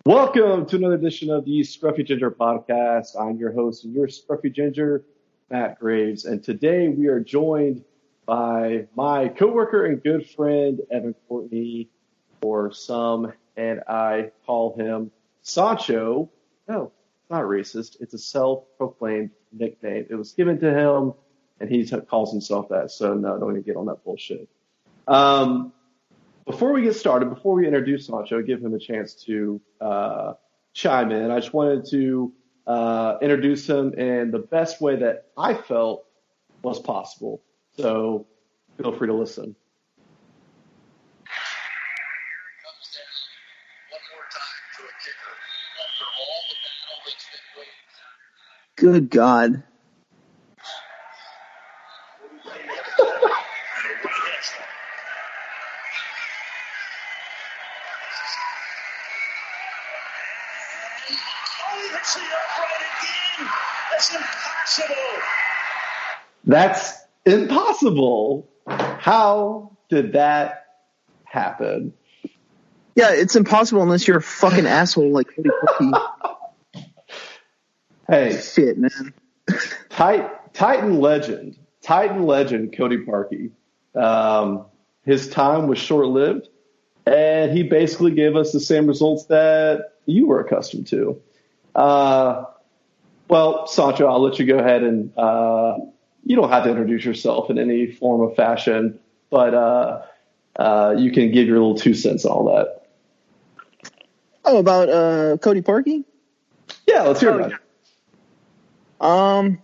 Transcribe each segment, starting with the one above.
Welcome to another edition of the Scruffy Ginger Podcast. I'm your host and your Scruffy Ginger, Matt Graves. And today we are joined by my coworker and good friend, Evan Courtney, or some, and I call him Sancho. No, it's not racist. It's a self-proclaimed nickname. It was given to him, and he calls himself that. So no, don't even get on that bullshit. Before we get started, before we introduce Sancho, give him a chance to chime in, I just wanted to introduce him in the best way that I felt was possible. So feel free to listen. Good God. That's impossible. How did that happen? Yeah, it's impossible unless you're a fucking asshole like Cody Parkey. Hey. Shit, man. Titan legend Cody Parkey. His time was short-lived, and he basically gave us the same results that you were accustomed to. Well, Sancho, I'll let you go ahead and you don't have to introduce yourself in any form of fashion, but you can give your little 2 cents on all that. Oh, about Cody Parkey? Yeah, let's hear about it. I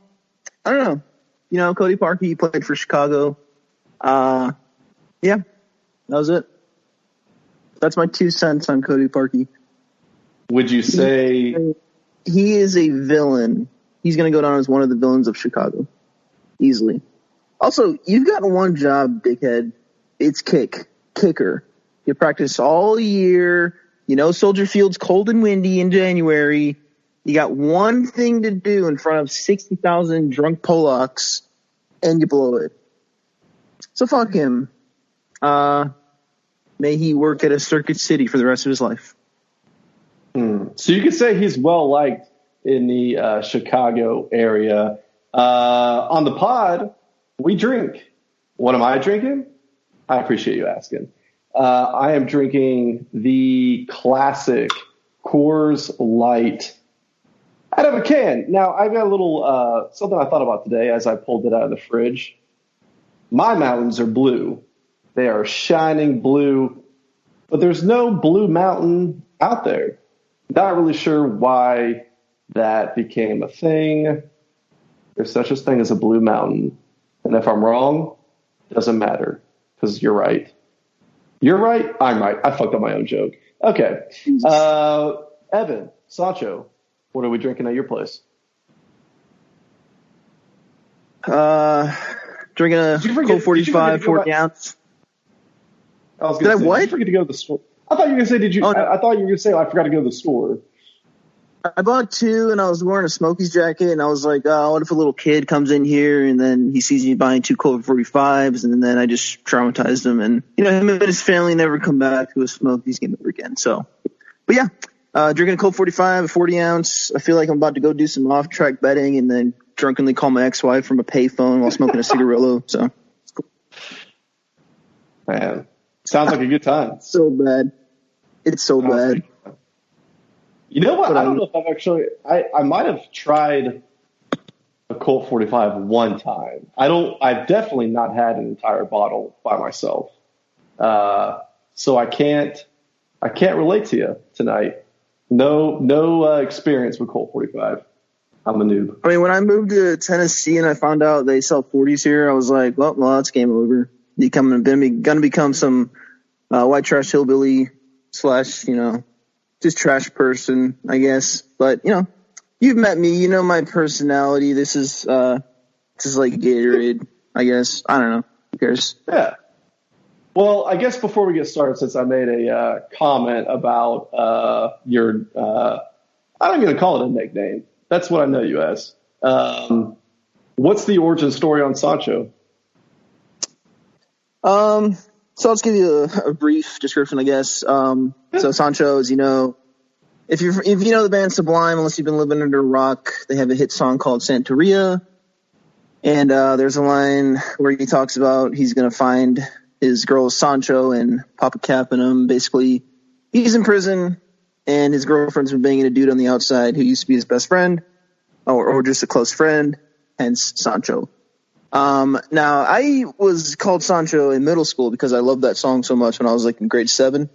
don't know. You know, Cody Parkey played for Chicago. Yeah, that was it. That's my 2 cents on Cody Parkey. Would you say he is a villain? He's going to go down as one of the villains of Chicago. Easily. Also, you've got one job, dickhead. It's kicker. You practice all year. You know, Soldier Field's cold and windy in January. You got one thing to do in front of 60,000 drunk Polacks, and you blow it. So fuck him. May he work at a Circuit City for the rest of his life. So you could say he's well liked in the Chicago area. On the pod, we drink. What am I drinking? I appreciate you asking. I am drinking the classic Coors Light out of a can. Now, I've got a little something I thought about today as I pulled it out of the fridge. My mountains are blue. They are shining blue, but there's no blue mountain out there. Not really sure why that became a thing. There's such a thing as a blue mountain. And if I'm wrong, it doesn't matter because you're right. You're right. I'm right. I fucked up my own joke. Okay. Evan, Sancho, what are we drinking at your place? Drinking a Colt 45 40 ounce. Did I what? Did you forget to go to the store? I thought you were going to say, did you? Oh, no. I thought you were going to say, I forgot to go to the store. I bought 2, and I was wearing a Smokies jacket, and I was like, oh, what if a little kid comes in here, and then he sees me buying 2 Colt 45s, and then I just traumatized him, and, you know, him and his family never come back to a Smokies game ever again, so. But yeah, drinking a Colt 45, a 40 ounce. I feel like I'm about to go do some off-track betting, and then drunkenly call my ex-wife from a payphone while smoking a cigarillo, so. It's cool. Man, sounds like a good time. So bad. It's so bad. You know what? I don't know if I've actually – I might have tried a Colt 45 one time. I've definitely not had an entire bottle by myself. So I can't relate to you tonight. No experience with Colt 45. I'm a noob. I mean, when I moved to Tennessee and I found out they sell 40s here, I was like, well, that's game over. You're going to become some white trash hillbilly / you know, just trash person, I guess. But, you know, you've met me. You know my personality. This is just like Gatorade, I guess. I don't know. Who cares? Yeah. Well, I guess before we get started, since I made a comment about your I'm going to call it a nickname. That's what I know you as. What's the origin story on Sancho? So I'll just give you a brief description, I guess. So Sancho, as you know, if you know the band Sublime, unless you've been living under a rock, they have a hit song called Santeria. And there's a line where he talks about he's going to find his girl Sancho and pop a cap in him. Basically, he's in prison, and his girlfriend's been banging a dude on the outside who used to be his best friend, or just a close friend, hence Sancho. Now, I was called Sancho in middle school because I loved that song so much when I was like in grade 7.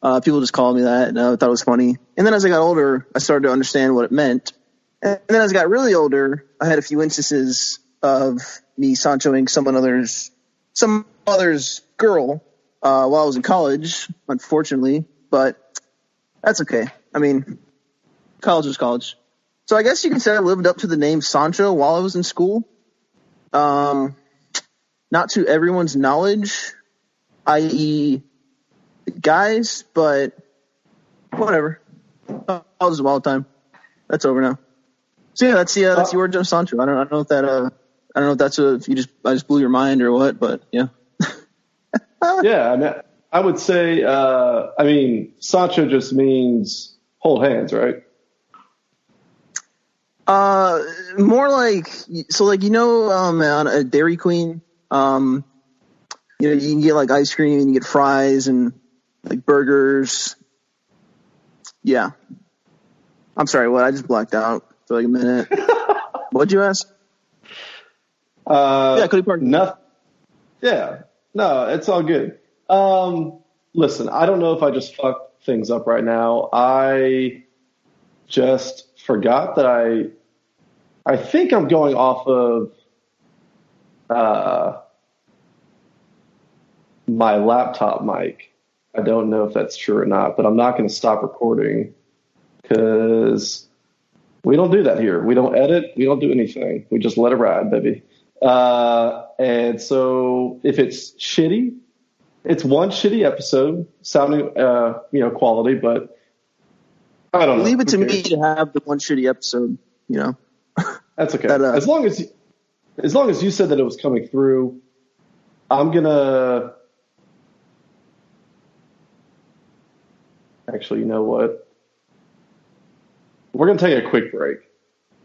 People just called me that, and I thought it was funny. And then as I got older, I started to understand what it meant. And then as I got really older, I had a few instances of me Sanchoing some other's girl while I was in college, unfortunately. But that's okay. I mean, college was college. So I guess you can say I lived up to the name Sancho while I was in school. Not to everyone's knowledge, i.e. guys, but whatever. That was a wild time. That's over now. So yeah, that's the origin of Sancho. I don't know if that I don't know if that's I just blew your mind or what, but yeah. Yeah, I mean, I would say Sancho just means hold hands, right? More like, so like, on a Dairy Queen, you can get like ice cream and you get fries and like burgers. Yeah. I'm sorry, what? I just blacked out for like a minute. What'd you ask? Yeah, Cody Parkey. Nothing. Yeah. No, it's all good. Listen, I don't know if I just fucked things up right now. I just forgot that I think I'm going off of my laptop mic. I don't know if that's true or not, but I'm not going to stop recording because we don't do that here. We don't edit. We don't do anything. We just let it ride, baby. And so if it's shitty, it's one shitty episode sounding, quality, but I don't know. Leave it to me to have the one shitty episode, That's okay. As long as you said that it was coming through, I'm gonna. Actually, you know what? We're gonna take a quick break,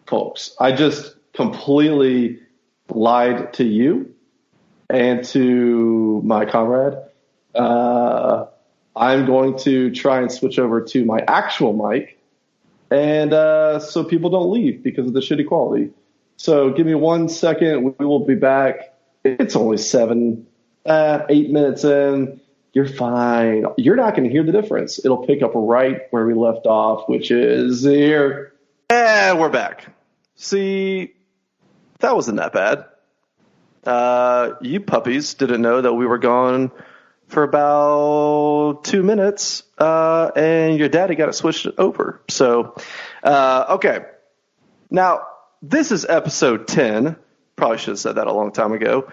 folks. I just completely lied to you and to my comrade. I'm going to try and switch over to my actual mic, and so people don't leave because of the shitty quality. So give me 1 second. We will be back. It's only 8 minutes in. You're fine. You're not going to hear the difference. It'll pick up right where we left off, which is here. And we're back. See, that wasn't that bad. You puppies didn't know that we were gone for about 2 minutes, and your daddy got it switched over. So, okay. Now, this is episode 10. Probably should have said that a long time ago.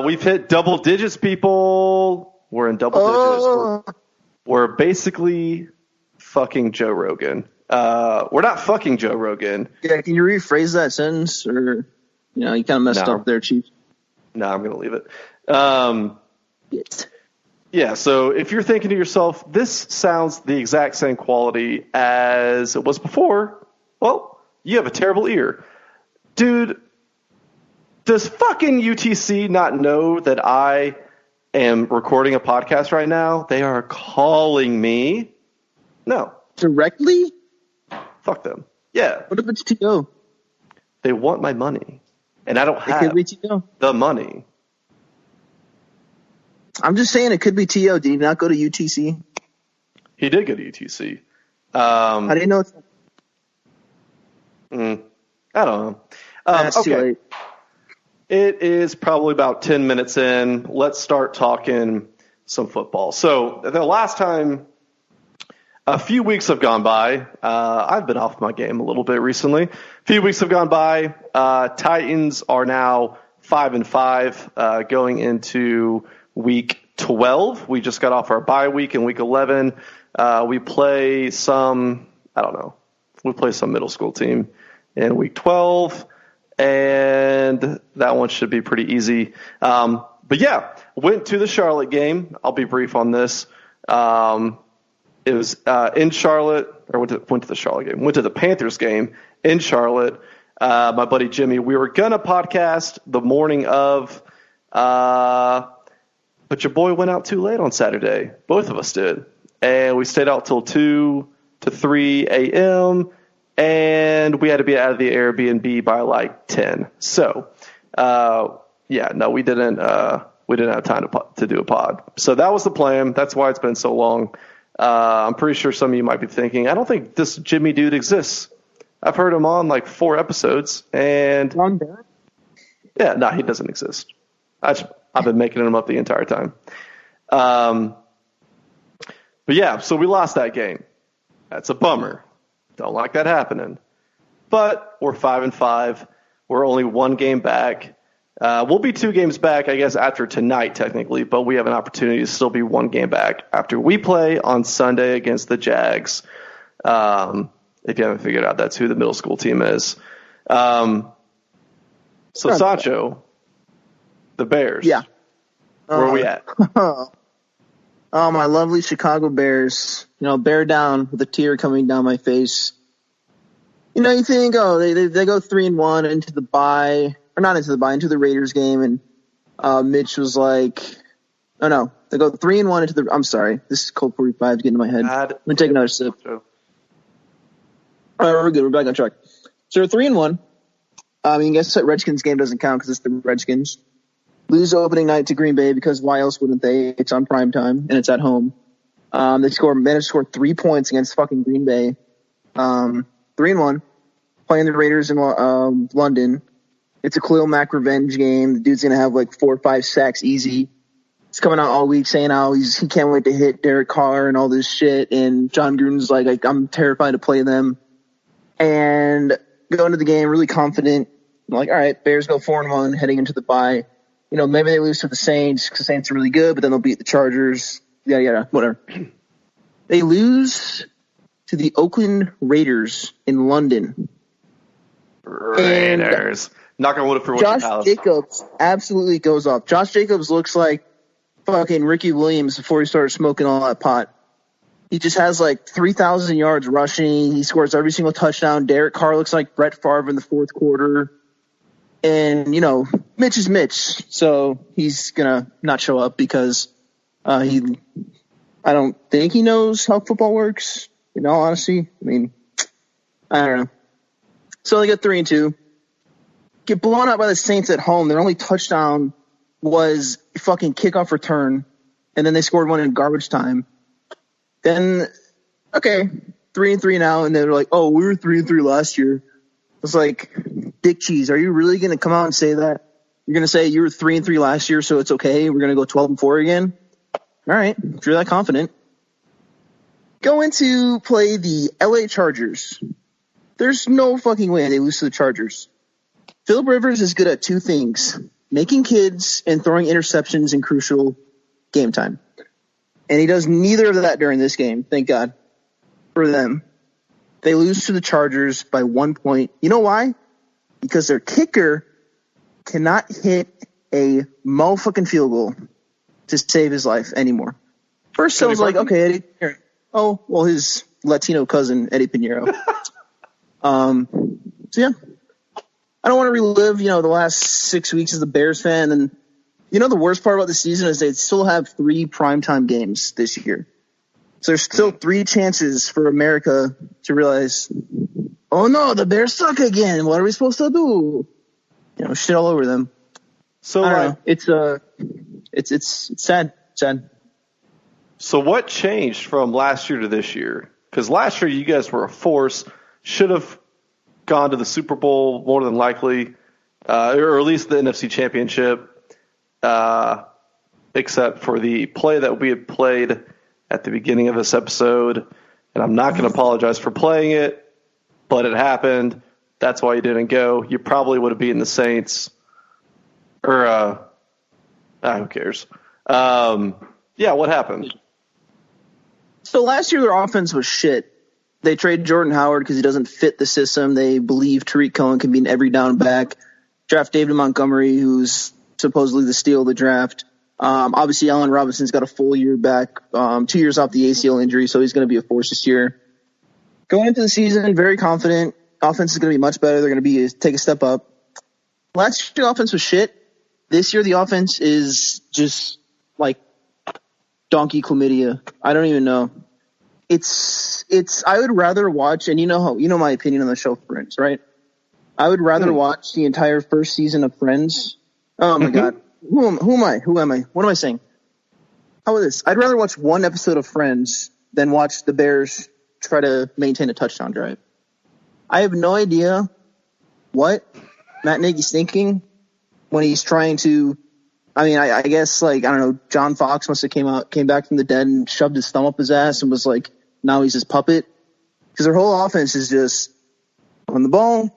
We've hit double digits, people. We're in double digits. We're basically fucking Joe Rogan. We're not fucking Joe Rogan. Yeah, can you rephrase that sentence? Or, you kind of messed up there, Chief. No, I'm going to leave it. Yeah, so if you're thinking to yourself, this sounds the exact same quality as it was before, well, you have a terrible ear. Dude, does fucking UTC not know that I am recording a podcast right now? They are calling me. No. Directly? Fuck them. Yeah. What if it's TO? They want my money, and I don't have it could be TO. The money. I'm just saying it could be TO. Did he not go to UTC? He did go to UTC. How do you know it's... I don't know. That's okay. too late. It is probably about 10 minutes in. Let's start talking some football. So the last time, a few weeks have gone by. I've been off my game a little bit recently. A few weeks have gone by. Titans are now 5-5 going into week 12. We just got off our bye week in week 11. We play some middle school team in week 12, and that one should be pretty easy. But yeah, went to the Charlotte game. I'll be brief on this. It was in Charlotte. or went to the Charlotte game, went to the Panthers game in Charlotte. My buddy Jimmy, we were going to podcast the morning of, but your boy went out too late on Saturday. Both of us did. And we stayed out till 2 to 3 a.m., and we had to be out of the Airbnb by like 10. So, we didn't have time to do a pod. So that was the plan. That's why it's been so long. I'm pretty sure some of you might be thinking, I don't think this Jimmy dude exists. I've heard him on like 4 episodes, and he doesn't exist. I've been making him up the entire time. But yeah, so we lost that game. That's a bummer. Don't like that happening. But we're 5-5. We're only 1 game back. We'll be 2 games back, I guess, after tonight, technically, but we have an opportunity to still be 1 game back after we play on Sunday against the Jags. If you haven't figured out, that's who the middle school team is. So, Sancho, the Bears. Yeah. Where are we at? Oh, my lovely Chicago Bears. Bear down with a tear coming down my face. You think, they go 3-1 into the bye. Or not into the bye, into the Raiders game, and Mitch was like, oh no, they go 3-1 into the. I'm sorry, this is Cold 45 getting in my head. Let me take another sip. All right, we're good. We're back on track. So they're 3-1. I guess that Redskins game doesn't count because it's the Redskins. Lose opening night to Green Bay because why else wouldn't they? It's on prime time and it's at home. They managed to score 3 points against fucking Green Bay. 3-1, playing the Raiders in London. It's a Khalil Mack revenge game. The dude's going to have like 4 or 5 sacks easy. He's coming out all week saying how he can't wait to hit Derek Carr and all this shit. And John Gruden's like, I'm terrified to play them. And go into the game really confident. I'm like, all right, Bears go 4-1 heading into the bye. Maybe they lose to the Saints because the Saints are really good, but then they'll beat the Chargers. Yeah, whatever. They lose to the Oakland Raiders in London. Raiders. Not going to vote for Josh Jacobs absolutely goes off. Josh Jacobs looks like fucking Ricky Williams before he started smoking all that pot. He just has like 3,000 yards rushing. He scores every single touchdown. Derek Carr looks like Brett Favre in the fourth quarter. And, Mitch is Mitch. So he's going to not show up because I don't think he knows how football works, in all honesty. I don't know. So they get 3-2. Get blown out by the Saints at home. Their only touchdown was fucking kickoff return, and then they scored one in garbage time. Then, okay, 3-3 now, and they're like, oh, we were 3-3 last year. I was like, Dick Cheese, are you really going to come out and say that? You're going to say you were 3-3 last year, so it's okay. We're going to go 12-4 again? All right, if you're that confident. Going to play the LA Chargers. There's no fucking way they lose to the Chargers. Phillip Rivers is good at 2 things, making kids and throwing interceptions in crucial game time. And he does neither of that during this game, thank God, for them. They lose to the Chargers by 1 point. You know why? Because their kicker cannot hit a motherfucking field goal to save his life anymore. First, I was like, okay, Eddie Pinheiro. Oh, well, his Latino cousin, Eddie Pinheiro. So, yeah. I don't want to relive, the last 6 weeks as a Bears fan. And, the worst part about the season is they still have 3 primetime games this year. So there's still 3 chances for America to realize, oh, no, the Bears suck again. What are we supposed to do? Shit all over them. So it's sad. So what changed from last year to this year? Because last year you guys were a force, should have gone to the Super Bowl more than likely, or at least the NFC Championship, except for the play that we had played at the beginning of this episode. And I'm not going to apologize for playing it, but it happened. That's why you didn't go. You probably would have beaten the Saints. Or, who cares? What happened? So last year their offense was shit. They traded Jordan Howard because he doesn't fit the system. They believe Tariq Cohen can be an every down back. Draft David Montgomery, who's supposedly the steal of the draft. Obviously, Allen Robinson's got a full year back, 2 years off the ACL injury, so he's going to be a force this year. Going into the season, very confident. Offense is going to be much better. They're going to take a step up. Last year, the offense was shit. This year, the offense is just like donkey chlamydia. I don't even know. I would rather watch, and you know my opinion on the show Friends, right? I would rather watch the entire first season of Friends. Oh my God. Who am I? What am I saying? How about this? I'd rather watch one episode of Friends than watch the Bears try to maintain a touchdown drive. I have no idea what Matt Nagy's thinking when he's trying to, I guess, I don't know, John Fox must have came back from the dead and shoved his thumb up his ass and was like, now he's his puppet. Because their whole offense is just run the ball,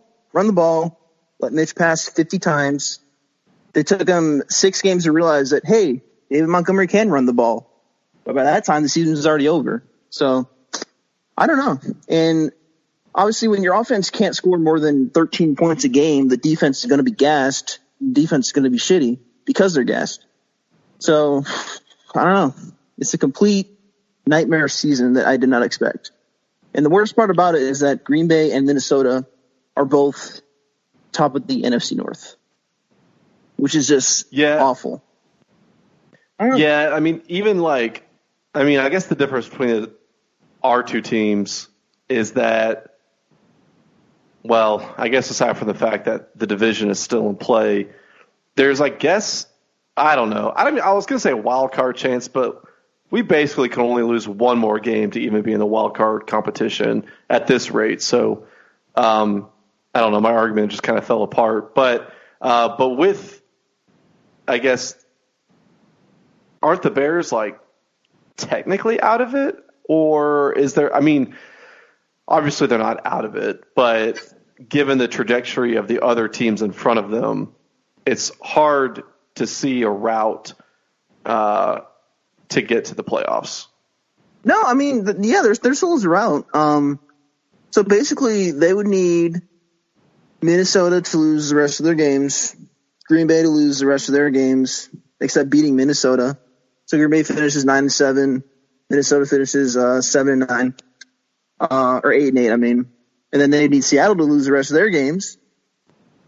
let Mitch pass 50 times. They took them 6 games to realize that, hey, David Montgomery can run the ball. But by that time, the season was already over. So, I don't know. And obviously, when your offense can't score more than 13 points a game, the defense is going to be gassed. Defense is going to be shitty because they're gassed. So, I don't know. It's a complete nightmare season that I did not expect. And the worst part about it is that Green Bay and Minnesota are both top of the NFC North, which is just awful. Yeah, I guess the difference between our two teams is that, well, I guess aside from the fact that the division is still in play, there's, I don't know. I was going to say a wild card chance, but we basically can only lose one more game to even be in the wild card competition at this rate. So, I don't know. My argument just kind of fell apart. But with, I guess, aren't the Bears technically out of it? Or is there, obviously they're not out of it, but given the trajectory of the other teams in front of them, it's hard to see a route to get to the playoffs. No, there's always a route. So basically they would need Minnesota to lose the rest of their games, Green Bay to lose the rest of their games, except beating Minnesota. So Green Bay finishes 9-7, Minnesota finishes 7-9, or 8-8. And then they need Seattle to lose the rest of their games,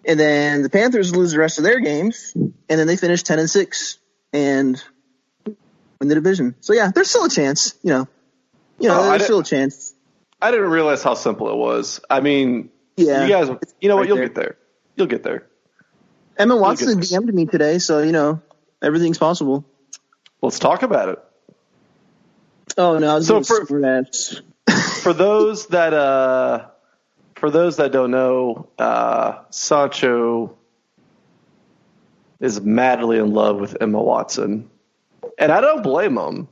and then the Panthers lose the rest of their games, and then they finish 10-6 and win the division. So yeah, there's still a chance. There's still a chance. I didn't realize how simple it was. Yeah, you guys, you know what? You'll there. get there. You'll get there. Emma Watson DM'd me today, so everything's possible. Let's talk about it. Oh no! For those that don't know, Sancho is madly in love with Emma Watson, and I don't blame him.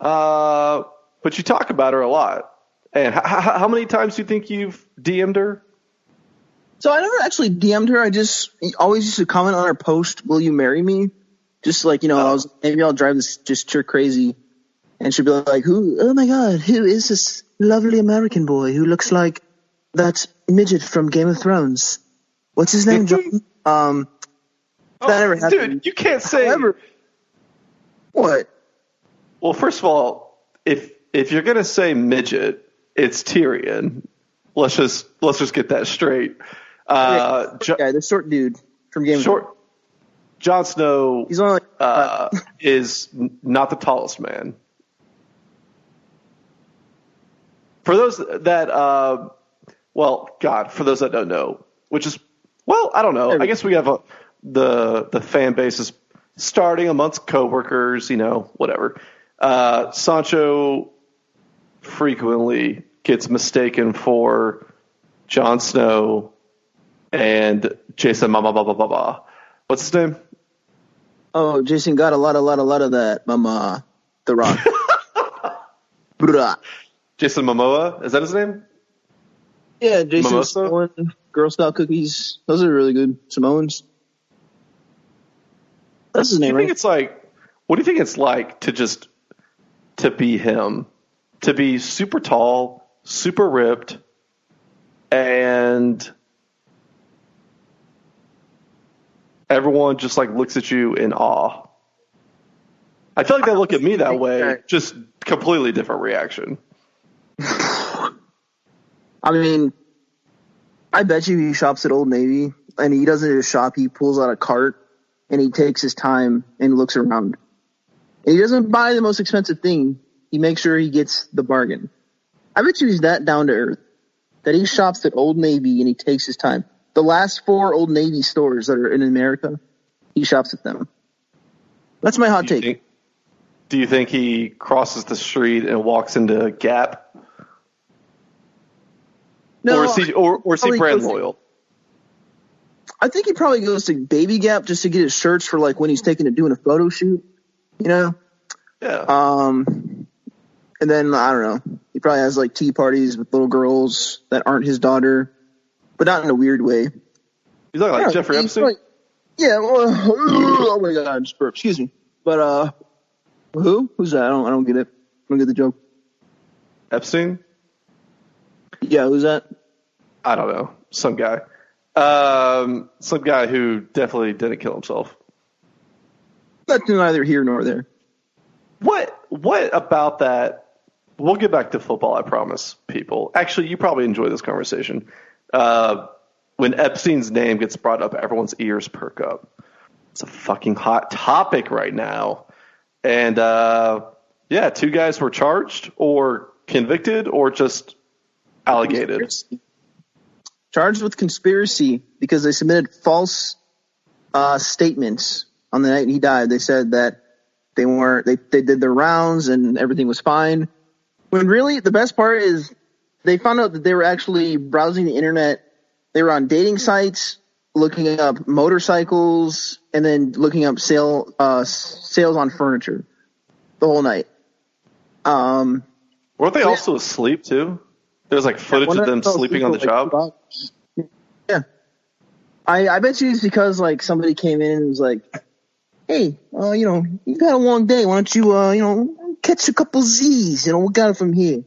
But you talk about her a lot. And how many times do you think you've DM'd her? So I never actually DM'd her. I just always used to comment on her post, "Will you marry me?" Just maybe I'll drive this just chick crazy, and she'd be like, "Who? Oh my God, who is this lovely American boy who looks like that midget from Game of Thrones? What's his name, John?" That never happened. Dude, you can't say. However, what? Well, first of all, if you're gonna say midget, it's Tyrion. Let's just get that straight. The short dude from Game of Thrones. Jon Snow He's only is not the tallest man. For those that, for those that don't know, which is, I don't know. I guess we have the fan base is starting amongst coworkers, whatever. Sancho frequently gets mistaken for Jon Snow and Jason Mama. What's his name? Oh, Jason got a lot of that, Mama. The Rock. Jason Momoa? Is that his name? Yeah, Jason Samoan, Girl Scout cookies. Those are really good. Samoans. That's his name, right? What do you think it's like to be him? To be super tall, super ripped, and everyone just looks at you in awe. I feel like they look at me that way, just completely different reaction. I mean, I bet you he shops at Old Navy, and he doesn't just shop. He pulls out a cart, and he takes his time and looks around. And he doesn't buy the most expensive thing. He makes sure he gets the bargain. I bet you he's that down to earth that he shops at Old Navy and he takes his time. The last 4 Old Navy stores that are in America, he shops at them. That's my hot take. Do you think he crosses the street and walks into Gap? No, or is he brand loyal? I think he probably goes to Baby Gap just to get his shirts for like when he's doing a photo shoot, you know? Yeah. And then, I don't know, he probably has like tea parties with little girls that aren't his daughter, but not in a weird way. You talking like Jeffrey Epstein? Probably, yeah, well, oh my God, I just burped. Excuse me. But, who? Who's that? I don't get it. I don't get the joke. Epstein? Yeah, who's that? I don't know. Some guy. Some guy who definitely didn't kill himself. That's neither here nor there. What about that? We'll get back to football, I promise, people. Actually, you probably enjoy this conversation. When Epstein's name gets brought up, everyone's ears perk up. It's a fucking hot topic right now. And, 2 guys were charged or convicted or just alligated. Charged with conspiracy because they submitted false statements on the night he died. They said that they did their rounds and everything was fine. When really the best part is they found out that they were actually browsing the internet. They were on dating sites, looking up motorcycles, and then looking up sales on furniture the whole night. Weren't they also asleep too? There's like footage of them sleeping on the job. Yeah. I bet you it's because like somebody came in and was like, hey, you've had a long day. Why don't you, catch a couple Z's? We got it from here.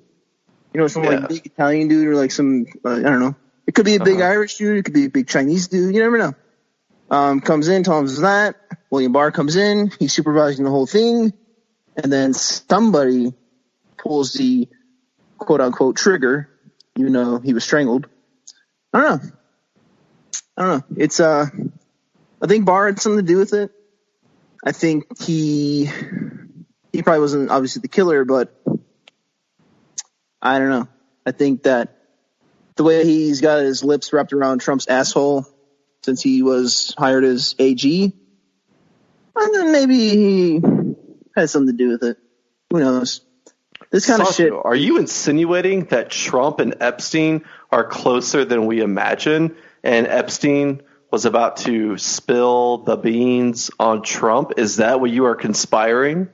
Some like big Italian dude or like some, I don't know. It could be a big Irish dude. It could be a big Chinese dude. You never know. Comes in, tells us that. William Barr comes in. He's supervising the whole thing. And then somebody pulls the quote unquote trigger, even though he was strangled. I don't know. It's, I think Barr had something to do with it. I think he probably wasn't obviously the killer, but I don't know. I think that the way he's got his lips wrapped around Trump's asshole since he was hired as AG, and then maybe he has something to do with it. Who knows? This kind of shit. Are you insinuating that Trump and Epstein are closer than we imagine, and Epstein was about to spill the beans on Trump? Is that what you are conspiring?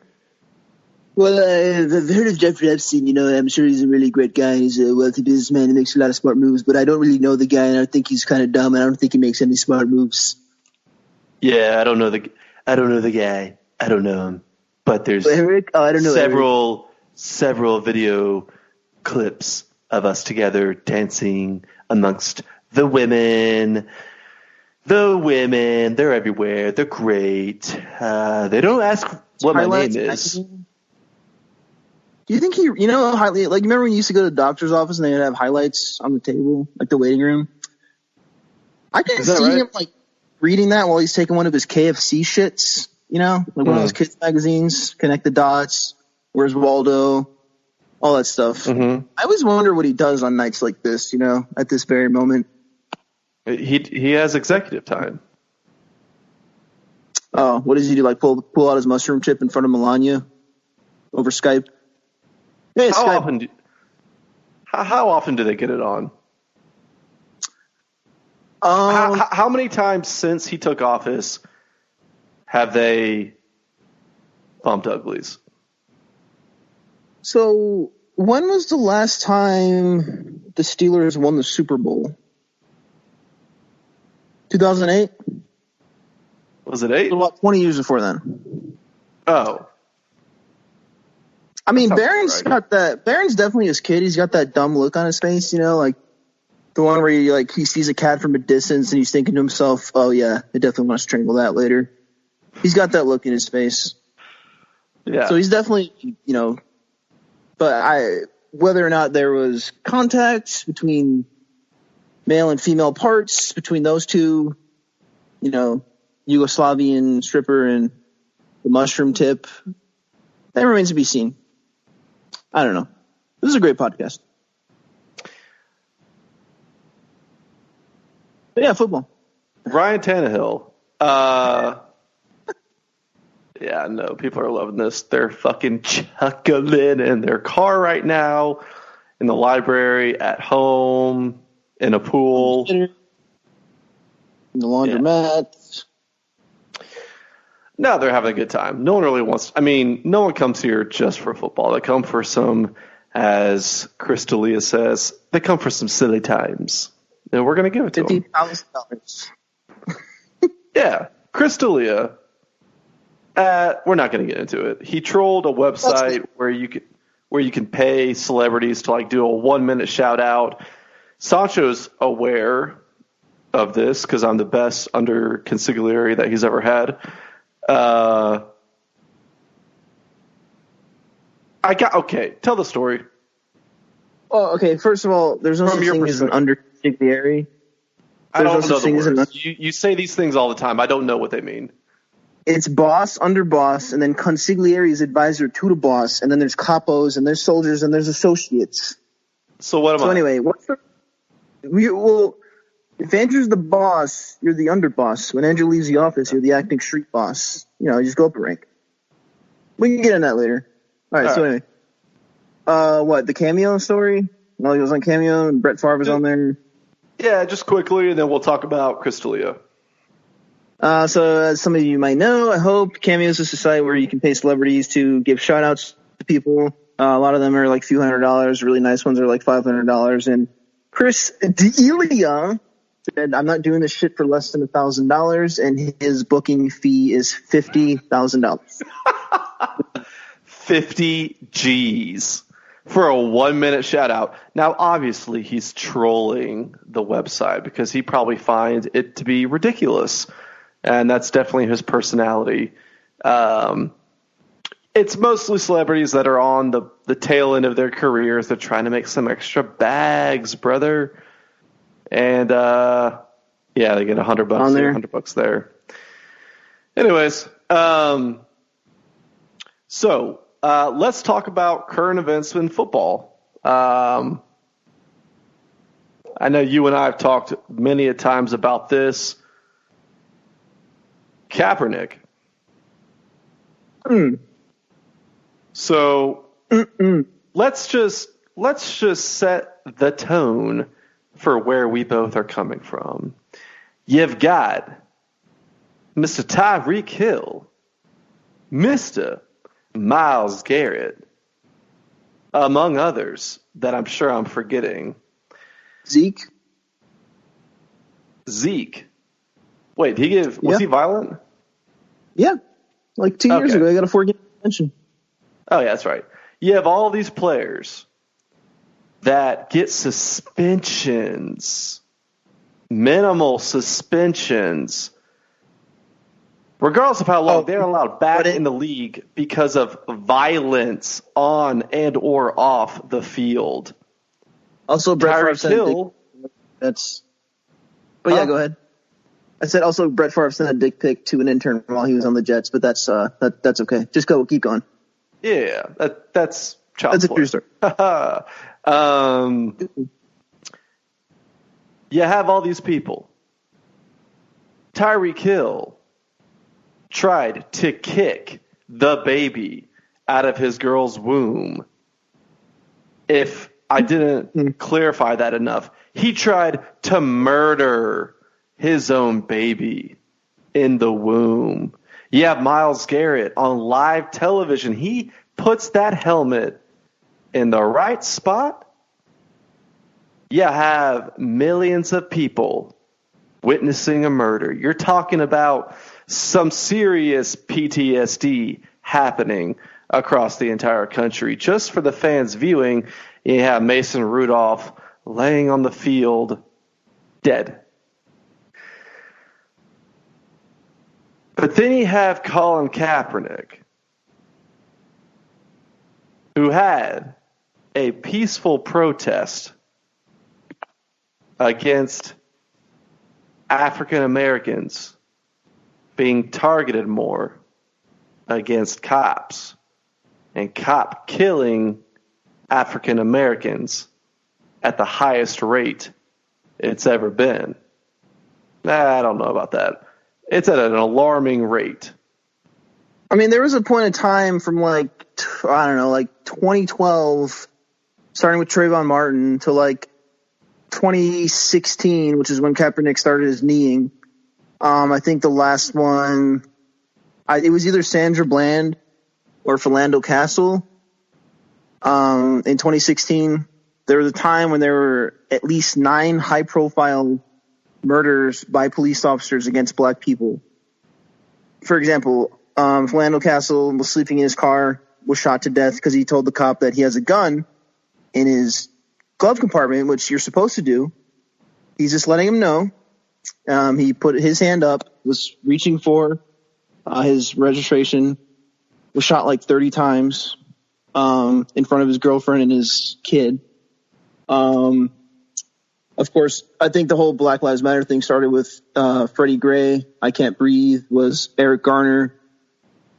Well, I've heard of Jeffrey Epstein. I'm sure he's a really great guy. He's a wealthy businessman. He makes a lot of smart moves, but I don't really know the guy, and I think he's kind of dumb, and I don't think he makes any smart moves. Yeah, I don't know the guy. I don't know him. But there's Eric? Oh, I don't know several video clips of us together dancing amongst the women. The women, they're everywhere. They're great. They don't ask what my name is. Do you think like, remember when you used to go to the doctor's office and they would have highlights on the table, like the waiting room? I can see him, like, reading that while he's taking one of his KFC shits, like one of those kids magazines, Connect the Dots, Where's Waldo, all that stuff. Mm-hmm. I always wonder what he does on nights like this, at this very moment. He has executive time. Oh, what does he do? Like pull out his mushroom chip in front of Melania over Skype? Hey, how often do they get it on? How many times since he took office have they bumped uglies? So when was the last time the Steelers won the Super Bowl? 2008? Was it 8? About 20 years before then. Oh. I mean, Barron's definitely his kid. He's got that dumb look on his face, like the one where he sees a cat from a distance and he's thinking to himself, oh yeah, I definitely want to strangle that later. He's got that look in his face. Yeah. So he's definitely, but whether or not there was contact between male and female parts, between those two, Yugoslavian stripper and the mushroom tip, that remains to be seen. I don't know. This is a great podcast. But yeah, football. Ryan Tannehill. Yeah, no, people are loving this. They're fucking chuckling in their car right now, in the library, at home, in a pool. In the laundromat. Yeah. No, they're having a good time. No one really wants... no one comes here just for football. They come for some, as Chris D'Elia says, they come for some silly times. And we're going to give it to them. $50,000. Yeah, Chris D'Elia... we're not going to get into it. He trolled a website where you can pay celebrities to do a 1-minute shout out. Sancho's aware of this because I'm the best under consigliere that he's ever had. Tell the story. Oh, okay. First of all, there's no such thing as an under consigliere. I don't know the words. You say these things all the time. I don't know what they mean. It's boss, under boss, and then consigliere is advisor to the boss, and then there's capos, and there's soldiers, and there's associates. So what am I? So anyway, if Andrew's the boss, you're the underboss. When Andrew leaves the office, you're the acting street boss. You just go up a rank. We can get on that later. All right. Anyway, the Cameo story? Well, he was on Cameo, and Brett Favre was on there. Yeah, just quickly, and then we'll talk about Chris D'Elia. So as some of you might know, I hope Cameo is a site where you can pay celebrities to give shout outs to people. A lot of them are like a few $100s. Really nice ones are like $500. And Chris D'Elia said, I'm not doing this shit for less than $1,000. And his booking fee is $50,000. 50 G's for a 1-minute shout out. Now, obviously he's trolling the website because he probably finds it to be ridiculous. And that's definitely his personality. It's mostly celebrities that are on the tail end of their careers. They're trying to make some extra bags, brother. And, they get $100 there, $100 there. Anyways, let's talk about current events in football. I know you and I have talked many a times about this. Kaepernick. So let's just set the tone for where we both are coming from. You've got Mr. Tyreek Hill, Mr. Myles Garrett, among others that I'm sure I'm forgetting. Zeke. Wait, was he violent? Yeah. Like 2 years ago, he got a 4-game suspension. Oh, yeah, that's right. You have all these players that get suspensions, minimal suspensions, regardless of how long they're allowed back in the league because of violence on and or off the field. Also, Brett Favre said go ahead. I said also Brett Favre sent a dick pic to an intern while he was on the Jets, but that's okay. Just keep going. Yeah, that's child support. That's a true story. You have all these people. Tyreek Hill tried to kick the baby out of his girl's womb. If I didn't clarify that enough, he tried to murder his own baby in the womb. You have Myles Garrett on live television. He puts that helmet in the right spot. You have millions of people witnessing a murder. You're talking about some serious PTSD happening across the entire country. Just for the fans viewing, you have Mason Rudolph laying on the field dead. But then you have Colin Kaepernick, who had a peaceful protest against African Americans being targeted more against cops and cop killing African Americans at the highest rate it's ever been. I don't know about that. It's at an alarming rate. I mean, there was a point in time from 2012, starting with Trayvon Martin, to 2016, which is when Kaepernick started his kneeing. I think the last one, it was either Sandra Bland or Philando Castile. In 2016, there was a time when there were at least 9 high-profile murders by police officers against black people. For example, Philando Castile was sleeping in his car, was shot to death because he told the cop that he has a gun in his glove compartment, which you're supposed to do. He's just letting him know. He put his hand up, was reaching for his registration, was shot 30 times in front of his girlfriend and his kid. Of course, I think the whole Black Lives Matter thing started with Freddie Gray. I Can't Breathe was Eric Garner.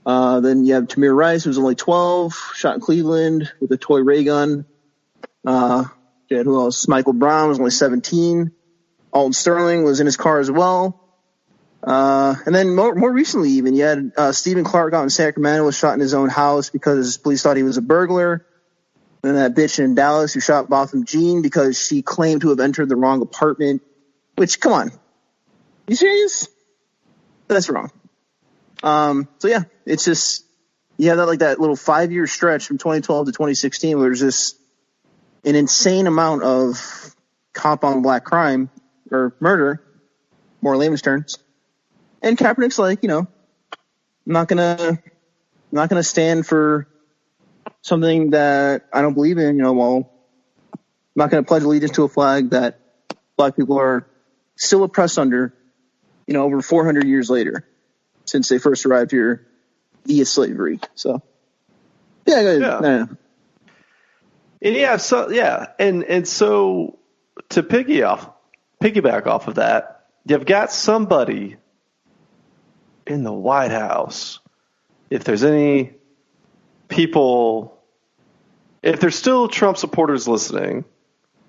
Then you have Tamir Rice, who was only 12, shot in Cleveland with a toy ray gun. Who else? Michael Brown was only 17. Alton Sterling was in his car as well. And then more recently, even, you had Stephen Clark out in Sacramento was shot in his own house because police thought he was a burglar. And then that bitch in Dallas who shot Botham Jean because she claimed to have entered the wrong apartment. Which, come on. You serious? That's wrong. So yeah, it's just, you have that little 5-year stretch from 2012 to 2016 where there's just an insane amount of cop on black crime or murder, more layman's terms. And Kaepernick's I'm not gonna stand for something that I don't believe in, I'm not gonna pledge allegiance to a flag that black people are still oppressed under, over 400 years later, since they first arrived here via slavery. So, yeah, go ahead. No. And so to piggyback off of that, you've got somebody in the White House. If there's any people, if there's still Trump supporters listening,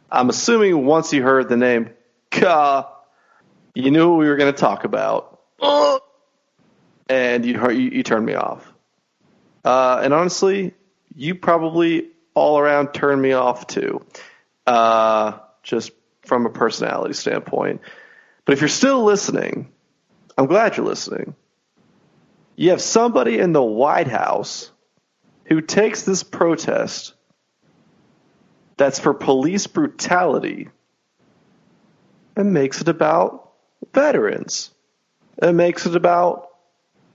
I'm assuming once you heard the name you knew what we were going to talk about. And you turned me off. And honestly, you probably all around turned me off too, just from a personality standpoint. But if you're still listening, I'm glad you're listening. You have somebody in the White House who takes this protest that's for police brutality and makes it about veterans. And makes it about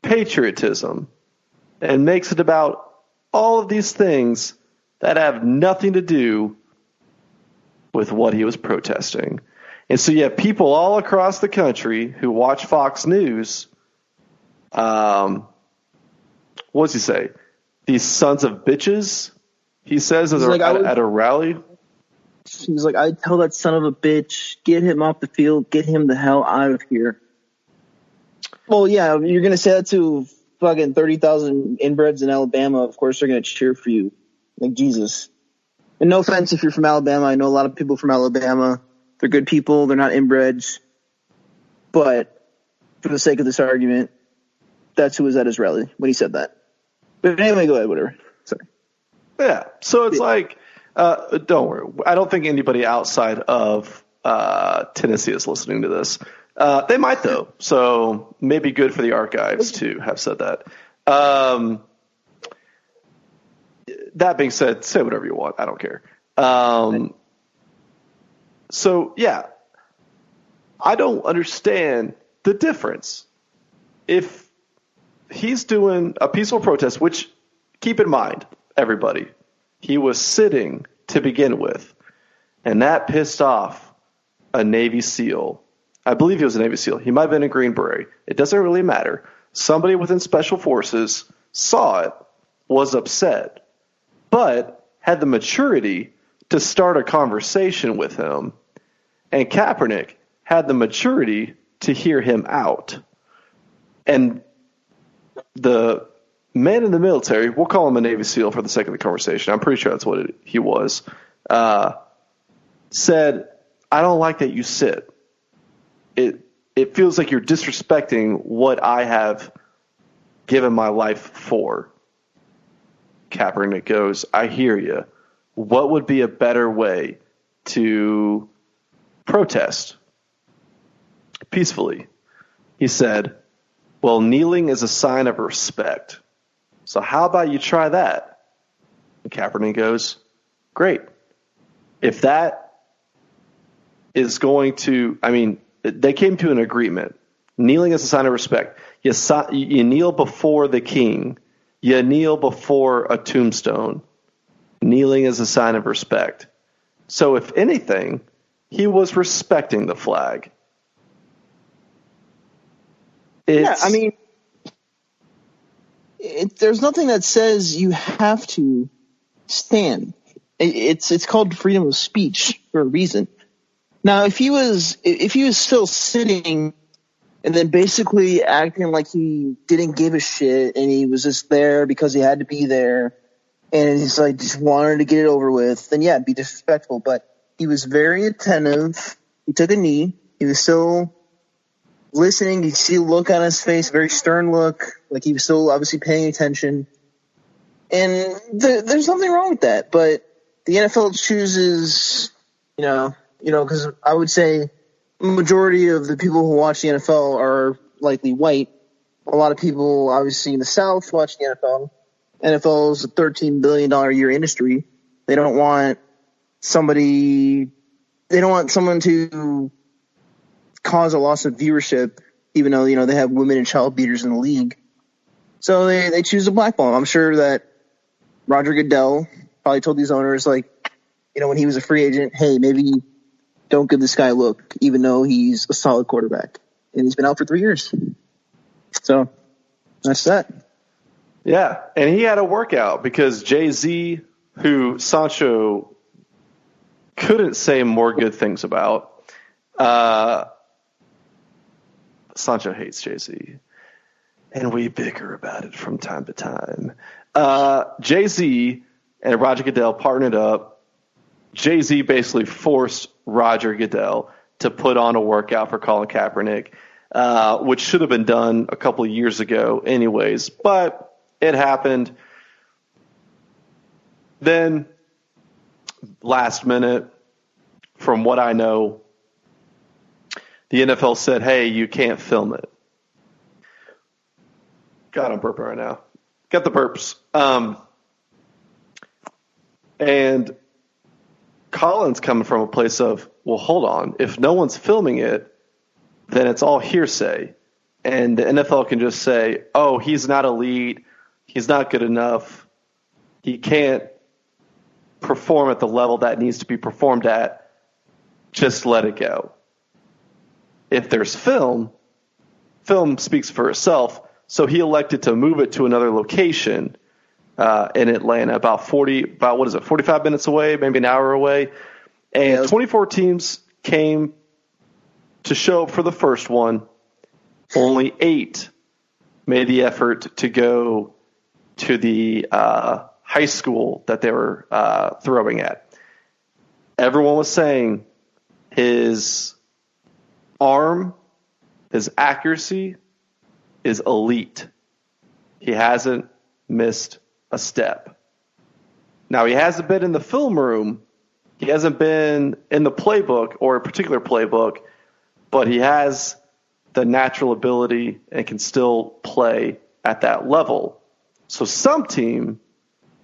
patriotism, and makes it about all of these things that have nothing to do with what he was protesting. And so you have people all across the country who watch Fox News. What does he say? These sons of bitches, he says at a rally. He's like, I tell that son of a bitch, get him off the field, get him the hell out of here. Well, yeah, you're going to say that to fucking 30,000 inbreds in Alabama. Of course, they're going to cheer for you. Like, Jesus. And no offense if you're from Alabama. I know a lot of people from Alabama. They're good people. They're not inbreds. But for the sake of this argument, that's who was at his rally when he said that. But anyway, go ahead, whatever. Sorry. Yeah. So it's don't worry. I don't think anybody outside of Tennessee is listening to this. They might, though. So maybe good for the archives to have said that. That being said, say whatever you want. I don't care. So, yeah, I don't understand the difference. If he's doing a peaceful protest, which, keep in mind, everybody, he was sitting to begin with, and that pissed off a Navy SEAL. I believe he was a Navy SEAL. He might have been a Green Beret. It doesn't really matter. Somebody within Special Forces saw it, was upset, but had the maturity to start a conversation with him, and Kaepernick had the maturity to hear him out. And the man in the military, we'll call him a Navy SEAL for the sake of the conversation, I'm pretty sure that's what he was, said, I don't like that you sit. It feels like you're disrespecting what I have given my life for. Kaepernick goes, I hear you. What would be a better way to protest peacefully? He said, well, kneeling is a sign of respect. So how about you try that? And Kaepernick goes, great. If that is going to, they came to an agreement. Kneeling is a sign of respect. You kneel before the king. You kneel before a tombstone. Kneeling is a sign of respect. So if anything, he was respecting the flag. There's nothing that says you have to stand. It's called freedom of speech for a reason. Now, if he was still sitting and then basically acting like he didn't give a shit and he was just there because he had to be there and he's like just wanted to get it over with, then yeah, it'd be disrespectful. But he was very attentive. He took a knee. He was still listening. You see a look on his face, very stern look, like he was still obviously paying attention. And there's nothing wrong with that. But the NFL chooses, because I would say majority of the people who watch the NFL are likely white. A lot of people, obviously, in the South watch the NFL. NFL is a $13 billion a year industry. They don't want someone to cause a loss of viewership, even though, they have women and child beaters in the league. So they choose a blackball. I'm sure that Roger Goodell probably told these owners, when he was a free agent, hey, maybe don't give this guy a look, even though he's a solid quarterback. And he's been out for 3 years. So that's that. Yeah, and he had a workout because Jay-Z, who Sancho couldn't say more good things about, Sancho hates Jay-Z, and we bicker about it from time to time. Jay-Z and Roger Goodell partnered up. Jay-Z basically forced Roger Goodell to put on a workout for Colin Kaepernick, which should have been done a couple of years ago anyways, but it happened. Then, last minute, from what I know, the NFL said, hey, you can't film it. God, I'm burping right now. Got the burps. And Colin's coming from a place of, well, hold on. If no one's filming it, then it's all hearsay. And the NFL can just say, oh, he's not elite. He's not good enough. He can't perform at the level that needs to be performed at. Just let it go. If there's film speaks for itself. So he elected to move it to another location in Atlanta, about 45 minutes away, maybe an hour away. And 24 teams came to show up for the first one. Only 8 made the effort to go to the high school that they were throwing at. Everyone was saying his arm, his accuracy is elite. He hasn't missed a step. Now, he hasn't been in the film room. He hasn't been in the playbook or a particular playbook, but he has the natural ability and can still play at that level. So some team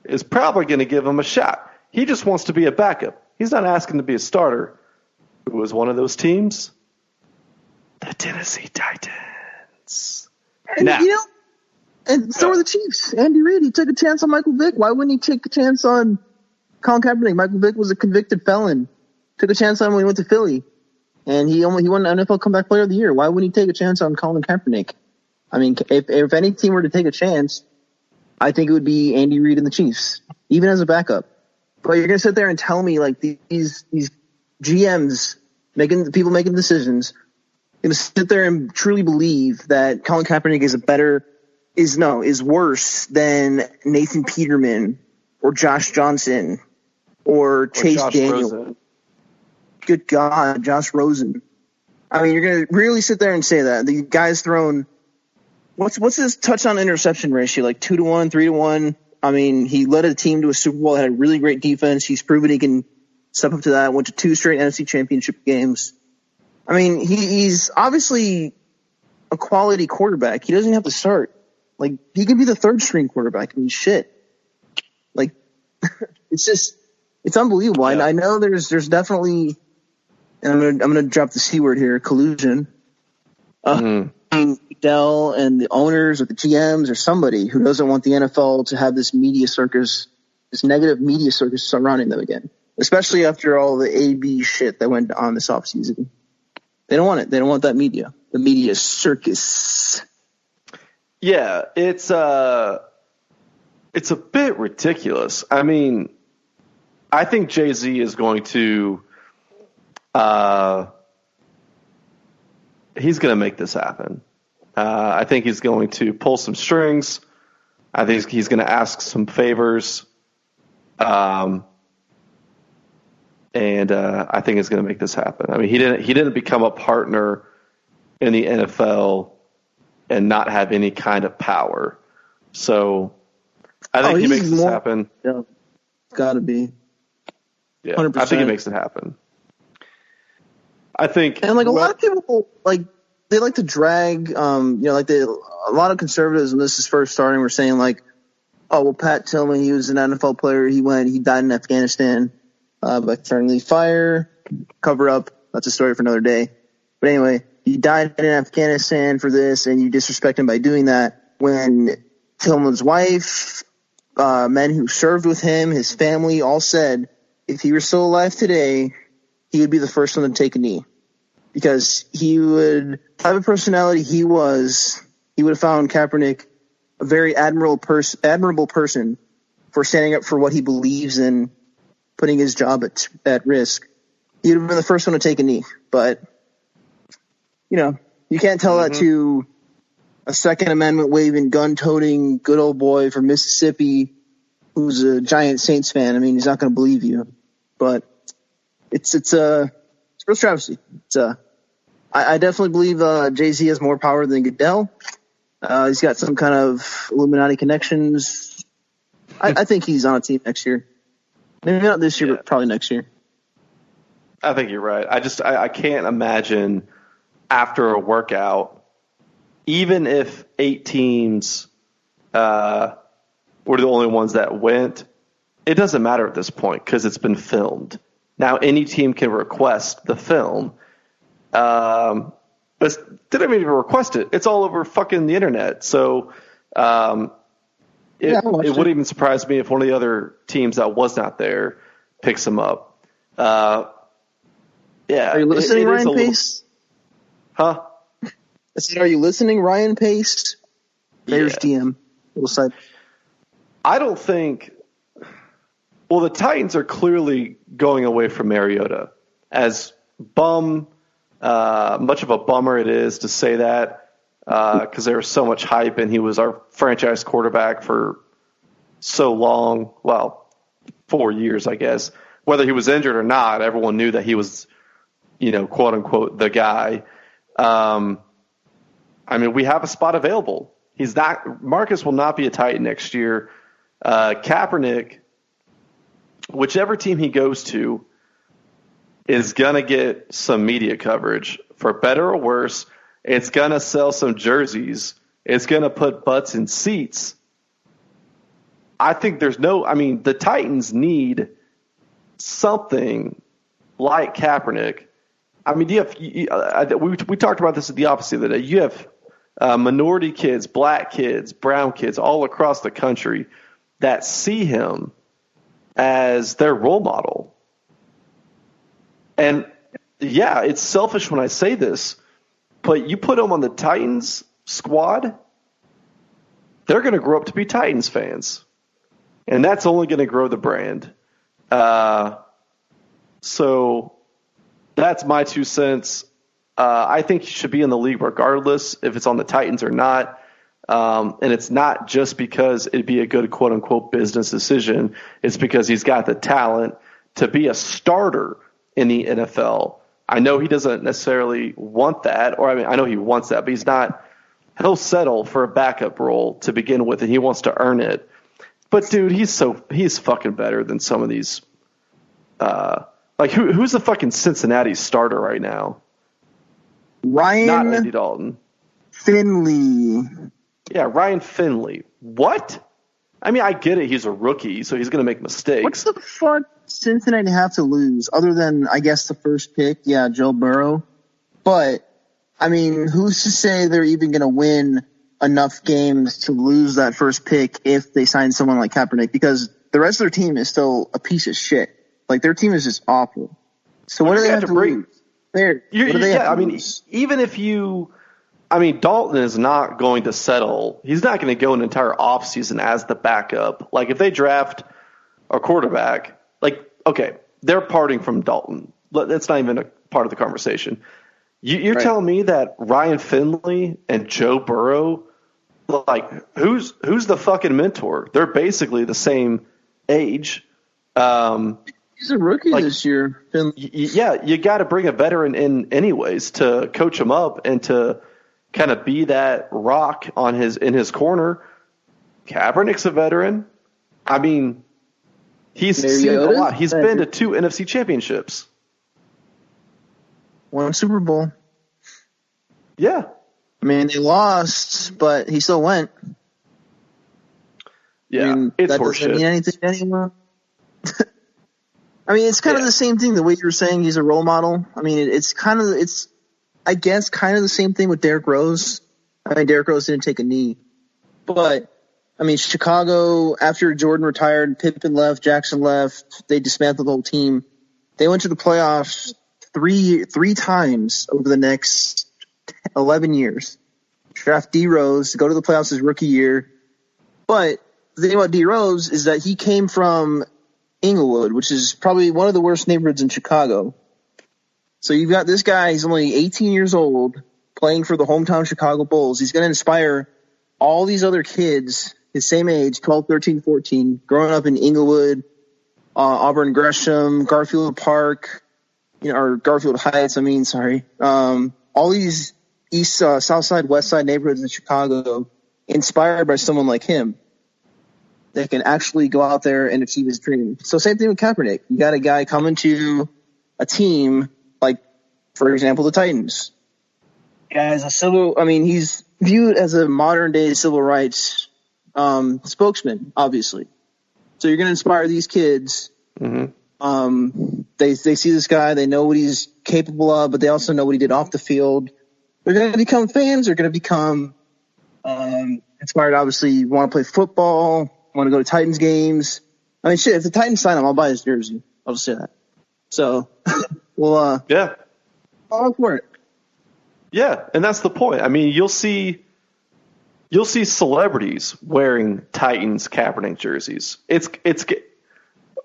is probably going to give him a shot. He just wants to be a backup. He's not asking to be a starter. Who was one of those teams? The Tennessee Titans. And, and so were the Chiefs. Andy Reid, he took a chance on Michael Vick. Why wouldn't he take a chance on Colin Kaepernick? Michael Vick was a convicted felon. Took a chance on him when he went to Philly. And he won the NFL Comeback Player of the Year. Why wouldn't he take a chance on Colin Kaepernick? I mean, if any team were to take a chance, I think it would be Andy Reid and the Chiefs, even as a backup. But you're gonna sit there and tell me like these GMs making decisions, gonna sit there and truly believe that Colin Kaepernick is worse than Nathan Peterman or Josh Johnson or Chase Josh Daniel. Rosen. Good God, Josh Rosen. I mean, you're gonna really sit there and say that the guy's thrown. What's his touchdown interception ratio? Like 2-1, 3-1. I mean, he led a team to a Super Bowl, had a really great defense. He's proven he can step up to that. Went to 2 straight NFC Championship games. I mean, he's obviously a quality quarterback. He doesn't have to start. Like, he can be the 3rd string quarterback. I mean, shit. Like, it's unbelievable. Yeah. I know there's definitely, and I'm gonna drop the C word here, collusion. Dell and the owners or the GMs or somebody who doesn't want the NFL to have this media circus, this negative media circus surrounding them again, especially after all the AB shit that went on this offseason. They don't want it. They don't want that media, the media circus. Yeah, it's a bit ridiculous. I mean, I think Jay-Z is going to he's going to make this happen. I think he's going to pull some strings. I think he's going to ask some favors. And I think he's going to make this happen. I mean, he didn't become a partner in the NFL and not have any kind of power. So I think he makes this happen. Yeah, got to be. Yeah, 100%. I think he makes it happen. I think, and like a lot of people, like they like to drag, a lot of conservatives when this is first starting were saying like, oh well, Pat Tillman, he was an NFL player, he died in Afghanistan by friendly fire, cover up. That's a story for another day. But anyway, he died in Afghanistan for this, and you disrespect him by doing that. When Tillman's wife, men who served with him, his family, all said if he were still alive today, he would be the first one to take a knee. Because he would have a personality he would have found Kaepernick a very admirable person for standing up for what he believes in, putting his job at risk. He would have been the first one to take a knee. But, you can't tell that to a Second Amendment waving, gun-toting, good old boy from Mississippi who's a giant Saints fan. I mean, he's not going to believe you. But it's real travesty. I definitely believe Jay-Z has more power than Goodell. He's got some kind of Illuminati connections. I think he's on a team next year. Maybe not this year, but probably next year. I think you're right. I can't imagine after a workout, even if 8 teams were the only ones that went, it doesn't matter at this point because it's been filmed. Now any team can request the film. But they didn't even request it. It's all over fucking the internet. So it wouldn't even surprise me if one of the other teams that was not there picks them up. Are you listening, Ryan Pace? Huh? Are you listening, Ryan Pace? Bears GM. I don't think. Well, the Titans are clearly going away from Mariota. As much of a bummer it is to say that, because there was so much hype and he was our franchise quarterback for so long. Well, 4 years, I guess. Whether he was injured or not, everyone knew that he was, quote unquote, the guy. I mean, we have a spot available. Marcus will not be a Titan next year. Kaepernick, whichever team he goes to, is going to get some media coverage, for better or worse. It's going to sell some jerseys. It's going to put butts in seats. I think the Titans need something like Kaepernick. I mean, we talked about this at the office the other day. You have minority kids, black kids, brown kids all across the country that see him as their role model. And yeah, it's selfish when I say this, but you put them on the Titans squad, they're going to grow up to be Titans fans. And that's only going to grow the brand. So that's my 2 cents. I think he should be in the league regardless if it's on the Titans or not. And it's not just because it'd be a good quote unquote business decision. It's because he's got the talent to be a starter in the NFL. I know he doesn't necessarily want that, or I know he wants that, but he'll settle for a backup role to begin with, and he wants to earn it. But dude, he's fucking better than some of these. Who's the fucking Cincinnati starter right now? Ryan Not Andy Dalton. Finley. Yeah, Ryan Finley. What? I mean, I get it. He's a rookie, so he's going to make mistakes. What's the fuck Cincinnati have to lose other than, I guess, the first pick? Yeah, Joe Burrow. But, I mean, who's to say they're even going to win enough games to lose that first pick if they sign someone like Kaepernick? Because the rest of their team is still a piece of shit. Like, their team is just awful. So what do they have to lose? Even if you... Dalton is not going to settle. He's not going to go an entire offseason as the backup. Like, if they draft a quarterback, they're parting from Dalton. That's not even a part of the conversation. You're telling me that Ryan Finley and Joe Burrow, who's the fucking mentor? They're basically the same age. He's a rookie this year. Yeah, you got to bring a veteran in anyways to coach him up and to kind of be that rock in his corner. Kaepernick's a veteran. I mean, he's seen a lot. He's been to 2 NFC championships. 1 Super Bowl. Yeah. I mean, they lost, but he still went. Yeah, it's horseshit. Doesn't mean anything to anyone. I mean, it's kind of the same thing. The way you were saying he's a role model. I mean, it's I guess kind of the same thing with Derrick Rose. I mean, Derrick Rose didn't take a knee. But, I mean, Chicago, after Jordan retired, Pippen left, Jackson left, they dismantled the whole team. They went to the playoffs three times over the next 11 years. Draft D Rose to go to the playoffs his rookie year. But the thing about D Rose is that he came from Inglewood, which is probably one of the worst neighborhoods in Chicago. So you've got this guy, he's only 18 years old, playing for the hometown Chicago Bulls. He's going to inspire all these other kids his same age, 12, 13, 14, growing up in Inglewood, Auburn Gresham, Garfield Park, or Garfield Heights, all these east, south side, west side neighborhoods in Chicago, inspired by someone like him that can actually go out there and achieve his dream. So same thing with Kaepernick. You got a guy coming to a team like, for example, the Titans. As he's viewed as a modern day civil rights spokesman, obviously. So you're going to inspire these kids. Mm-hmm. They see this guy, they know what he's capable of, but they also know what he did off the field. They're going to become fans. They're going to become inspired. Obviously, want to play football, want to go to Titans games. I mean, shit, if the Titans sign him, I'll buy his jersey. I'll just say that. So, yeah, I'll look for it. Yeah, and that's the point. I mean, you'll see celebrities wearing Titans Kaepernick jerseys.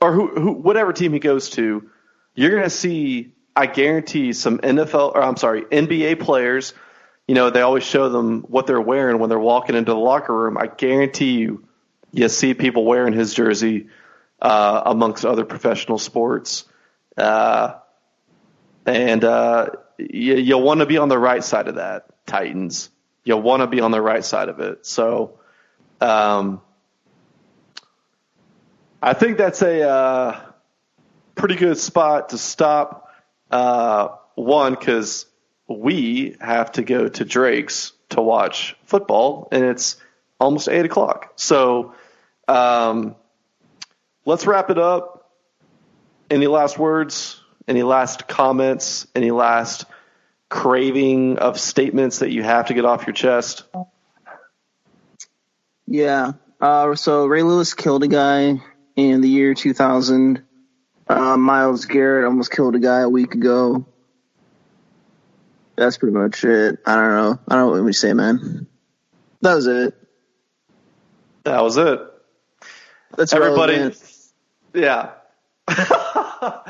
Whatever team he goes to, you're going to see, I guarantee, some NBA players. They always show them what they're wearing when they're walking into the locker room. I guarantee you see people wearing his jersey amongst other professional sports. You'll want to be on the right side of that, Titans. You'll want to be on the right side of it. So I think that's a pretty good spot to stop. One, because we have to go to Drake's to watch football, and it's almost 8 o'clock. So let's wrap it up. Any last words? Any last comments? Any last craving of statements that you have to get off your chest? Yeah. So Ray Lewis killed a guy in the year 2000. Myles Garrett almost killed a guy a week ago. That's pretty much it. I don't know what we say, man. That was it. That's everybody. Relevant. Yeah. All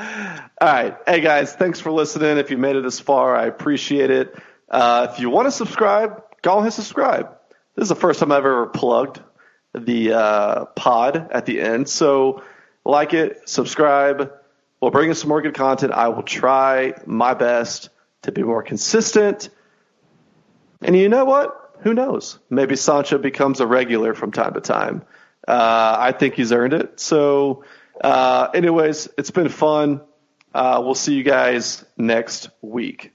right. Hey, guys, thanks for listening. If you made it this far, I appreciate it. If you want to subscribe, go ahead and subscribe. This is the first time I've ever plugged the pod at the end. So like it, subscribe. We'll bring you some more good content. I will try my best to be more consistent. And you know what? Who knows? Maybe Sancho becomes a regular from time to time. I think he's earned it. So anyways, it's been fun. We'll see you guys next week.